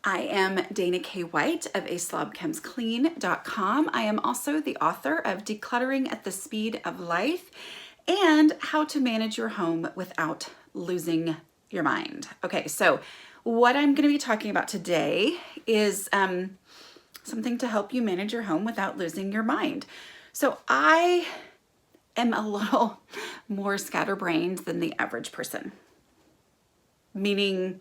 I am Dana K. White of aslobchemsclean.com. I am also the author of Decluttering at the Speed of Life and How to Manage Your Home Without Losing Your Mind. Okay, so what I'm going to be talking about today is something to help you manage your home without losing your mind. So I am a little more scatterbrained than the average person, meaning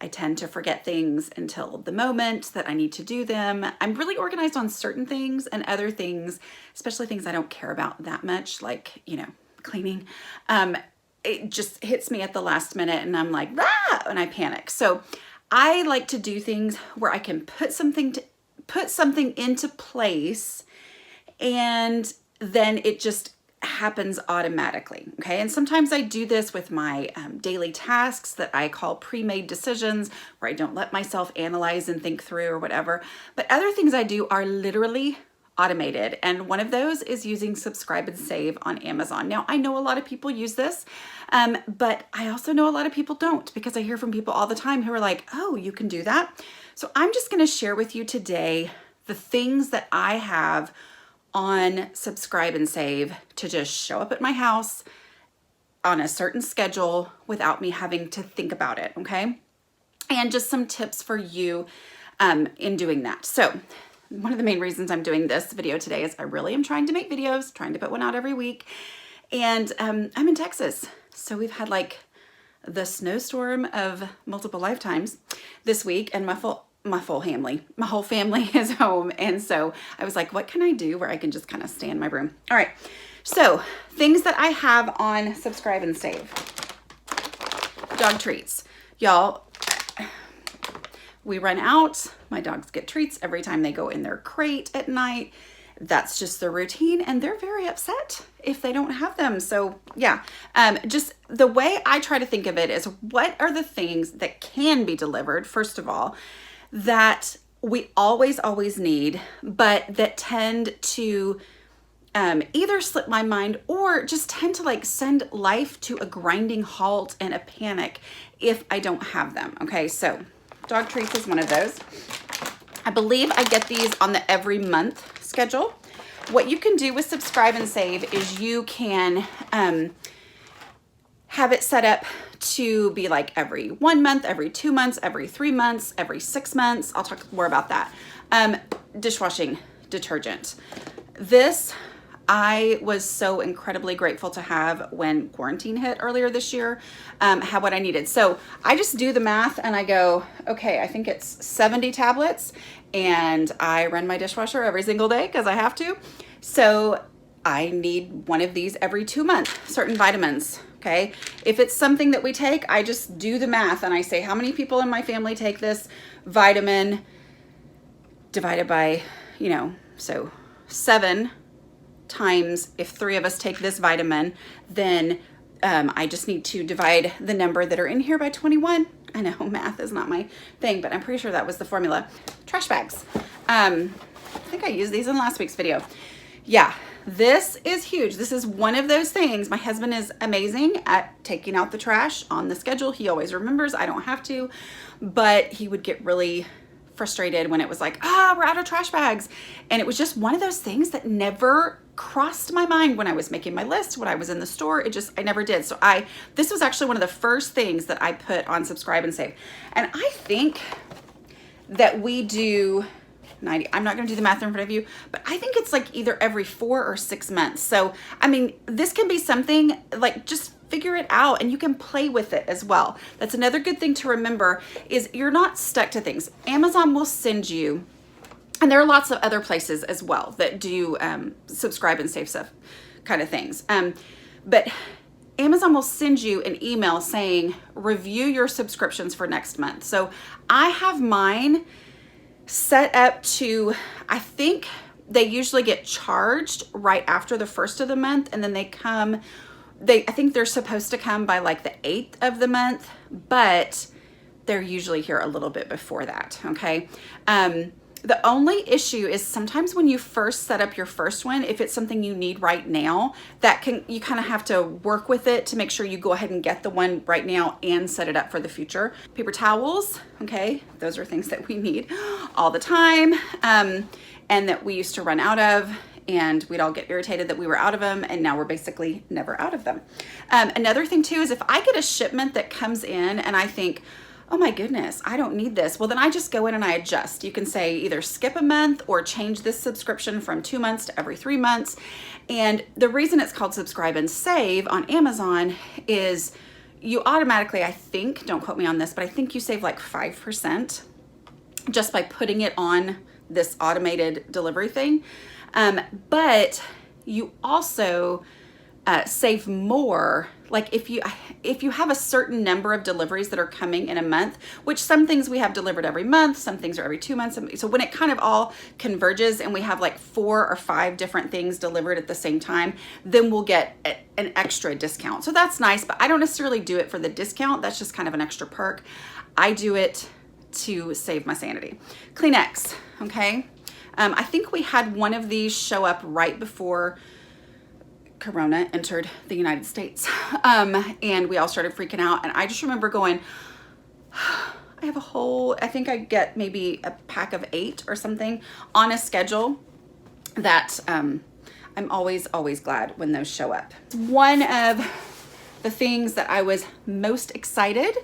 I tend to forget things until the moment that I need to do them. I'm really organized on certain things, and other things, especially things I don't care about that much, like, cleaning, it just hits me at the last minute and I'm like, ah, and I panic. So I like to do things where I can put something into place and then it just happens automatically. Okay. And sometimes I do this with my daily tasks that I call pre-made decisions, where I don't let myself analyze and think through or whatever. But other things I do are literally automated. And one of those is using Subscribe and Save on Amazon. Now, I know a lot of people use this, but I also know a lot of people don't, because I hear from people all the time who are like, oh, you can do that. So I'm just going to share with you today the things that I have on Subscribe and Save to just show up at my house on a certain schedule without me having to think about it, okay? And just some tips for you in doing that. So one of the main reasons I'm doing this video today is I really am trying to make videos, trying to put one out every week. And I'm in Texas. So we've had like the snowstorm of multiple lifetimes this week, and my whole family is home. And so I was like, what can I do where I can just kind of stay in my room? All right. So things that I have on Subscribe and Save. Dog treats. Y'all, we run out. My dogs get treats every time they go in their crate at night. That's just the routine, and they're very upset if they don't have them. So yeah, just the way I try to think of it is, what are the things that can be delivered, first of all, that we always need, but that tend to either slip my mind or just tend to like send life to a grinding halt and a panic if I don't have them. Okay, so dog treats is one of those. I believe I get these on the every month schedule. What you can do with Subscribe and Save is you can have it set up to be like every 1 month, every 2 months, every 3 months, every 6 months. I'll talk more about that. Dishwashing detergent. This I was so incredibly grateful to have when quarantine hit earlier this year, had what I needed. So I just do the math and I go, okay, I think it's 70 tablets, and I run my dishwasher every single day because I have to. So I need one of these every 2 months, certain vitamins. Okay. If it's something that we take, I just do the math and I say, how many people in my family take this vitamin divided by, so 7 times, if 3 of us take this vitamin, then I just need to divide the number that are in here by 21. I know math is not my thing, but I'm pretty sure that was the formula. Trash bags. I think I used these in last week's video. Yeah, this is huge. This is one of those things. My husband is amazing at taking out the trash on the schedule. He always remembers. I don't have to, but he would get really frustrated when it was like, we're out of trash bags. And it was just one of those things that never crossed my mind when I was making my list, when I was in the store. I never did. So this was actually one of the first things that I put on Subscribe and Save. And I think that we do 90, I'm not going to do the math in front of you, but I think it's like either every 4 or 6 months. So, I mean, this can be something like, just figure it out and you can play with it as well. That's another good thing to remember, is you're not stuck to things. Amazon will send you, and there are lots of other places as well that do Subscribe and Save stuff kind of things. But Amazon will send you an email saying, review your subscriptions for next month. So I have mine set up to, I think they usually get charged right after the first of the month, and then they come, I think they're supposed to come by like the 8th of the month, but they're usually here a little bit before that. Okay. The only issue is sometimes when you first set up your first one, if it's something you need right now, you kind of have to work with it to make sure you go ahead and get the one right now and set it up for the future. Paper towels, okay, those are things that we need all the time, and that we used to run out of, and we'd all get irritated that we were out of them, and now we're basically never out of them. Another thing too is if I get a shipment that comes in and I think, oh my goodness, I don't need this. Well, then I just go in and I adjust. You can say either skip a month or change this subscription from 2 months to every 3 months. And the reason it's called Subscribe and Save on Amazon is you automatically, I think, don't quote me on this, but I think you save like 5% just by putting it on this automated delivery thing. But you also save more. Like if you have a certain number of deliveries that are coming in a month, which some things we have delivered every month, some things are every 2 months. So when it kind of all converges and we have like 4 or 5 different things delivered at the same time, then we'll get an extra discount. So that's nice, but I don't necessarily do it for the discount. That's just kind of an extra perk. I do it to save my sanity. Kleenex, okay? I think we had one of these show up right before Corona entered the United States. And we all started freaking out. And I just remember going, I have I think I get maybe a pack of 8 or something on a schedule that I'm always glad when those show up. One of the things that I was most excited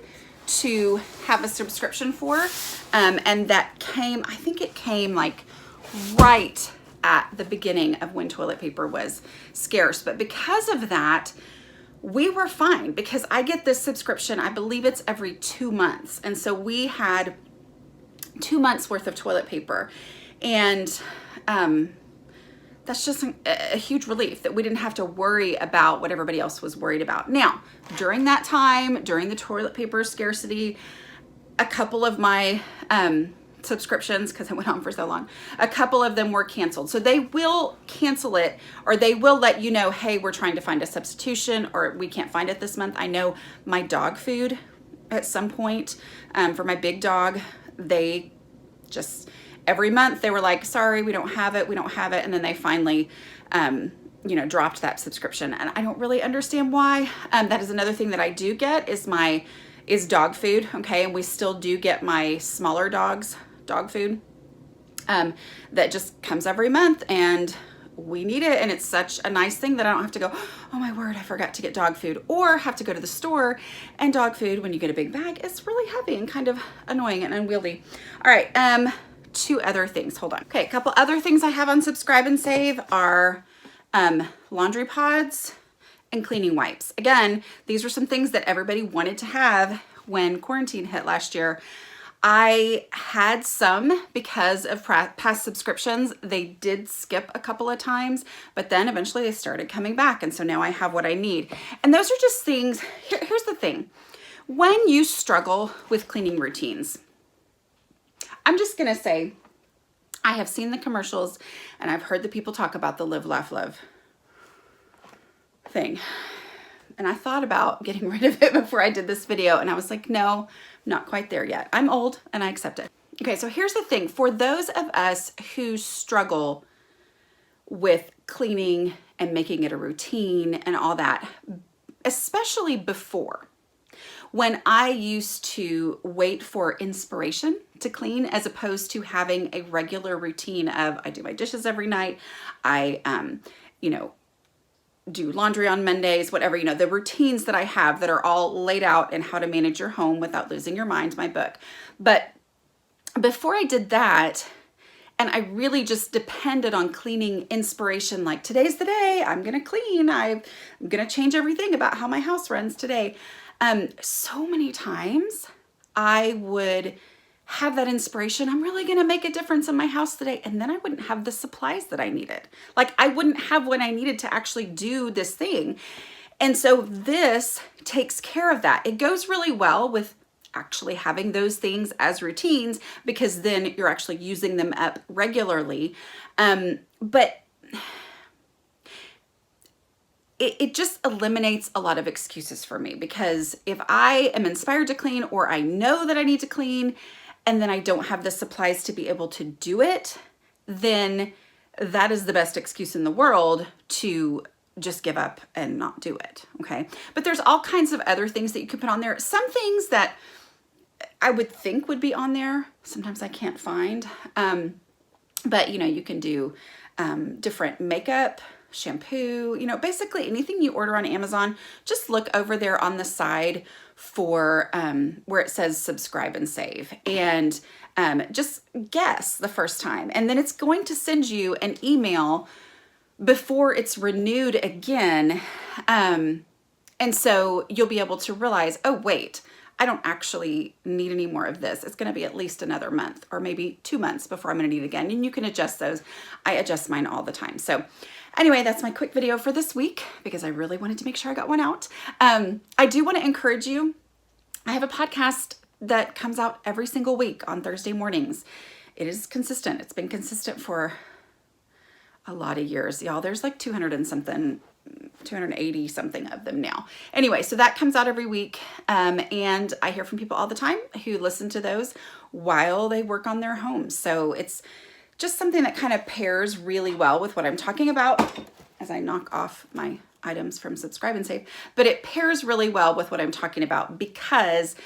to have a subscription for, and that came, I think it came like right at the beginning of when toilet paper was scarce. But because of that, we were fine because I get this subscription, I believe it's every 2 months. And so we had 2 months worth of toilet paper. And that's just a huge relief that we didn't have to worry about what everybody else was worried about. Now, during that time, during the toilet paper scarcity, a couple of my subscriptions, because it went on for so long, a couple of them were canceled. So they will cancel it, or they will let you know, hey, we're trying to find a substitution, or we can't find it this month. I know my dog food at some point, for my big dog, they just, every month they were like, sorry, we don't have it. And then they finally, dropped that subscription. And I don't really understand why. That is another thing that I do get is dog food. Okay. And we still do get my smaller dog's dog food that just comes every month, and we need it. And it's such a nice thing that I don't have to go, oh my word, I forgot to get dog food, or have to go to the store. And dog food, when you get a big bag, it's really heavy and kind of annoying and unwieldy. All right. 2 other things. Hold on. Okay. A couple other things I have on Subscribe and Save are laundry pods and cleaning wipes. Again, these were some things that everybody wanted to have when quarantine hit last year. I had some because of past subscriptions. They did skip a couple of times, but then eventually they started coming back. And so now I have what I need. And those are just things. Here's the thing. When you struggle with cleaning routines, I'm just going to say, I have seen the commercials and I've heard the people talk about the live, laugh, love thing. And I thought about getting rid of it before I did this video. And I was like, no, not quite there yet. I'm old and I accept it. Okay, so here's the thing. For those of us who struggle with cleaning and making it a routine and all that, especially before, when I used to wait for inspiration to clean as opposed to having a regular routine of I do my dishes every night, I, do laundry on Mondays, whatever, the routines that I have that are all laid out in How to Manage Your Home Without Losing Your Mind, my book. But before I did that, and I really just depended on cleaning inspiration, like today's the day, I'm going to clean, I'm going to change everything about how my house runs today. So many times I would have that inspiration. I'm really going to make a difference in my house today. And then I wouldn't have the supplies that I needed. Like I wouldn't have what I needed to actually do this thing. And so this takes care of that. It goes really well with actually having those things as routines because then you're actually using them up regularly. But it just eliminates a lot of excuses for me, because if I am inspired to clean or I know that I need to clean and then I don't have the supplies to be able to do it, then that is the best excuse in the world to just give up and not do it, okay? But there's all kinds of other things that you can put on there. Some things that I would think would be on there, sometimes I can't find. But, you know, you can do different makeup, shampoo, you know, basically anything you order on Amazon, just look over there on the side for where it says subscribe and save, and just guess the first time. And then it's going to send you an email before it's renewed again. And so you'll be able to realize, oh, wait, I don't actually need any more of this. It's going to be at least another month or maybe 2 months before I'm going to need it again. And you can adjust those. I adjust mine all the time. So anyway, that's my quick video for this week because I really wanted to make sure I got one out. I do want to encourage you. I have a podcast that comes out every single week on Thursday mornings. It is consistent. It's been consistent for a lot of years, y'all. There's like 280 something of them now. Anyway, so that comes out every week. And I hear from people all the time who listen to those while they work on their homes. So it's just something that kind of pairs really well with what I'm talking about as I knock off my items from subscribe and save, but it pairs really well with what I'm talking about because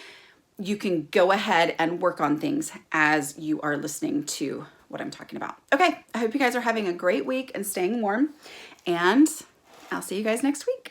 you can go ahead and work on things as you are listening to what I'm talking about. Okay, I hope you guys are having a great week and staying warm, and I'll see you guys next week.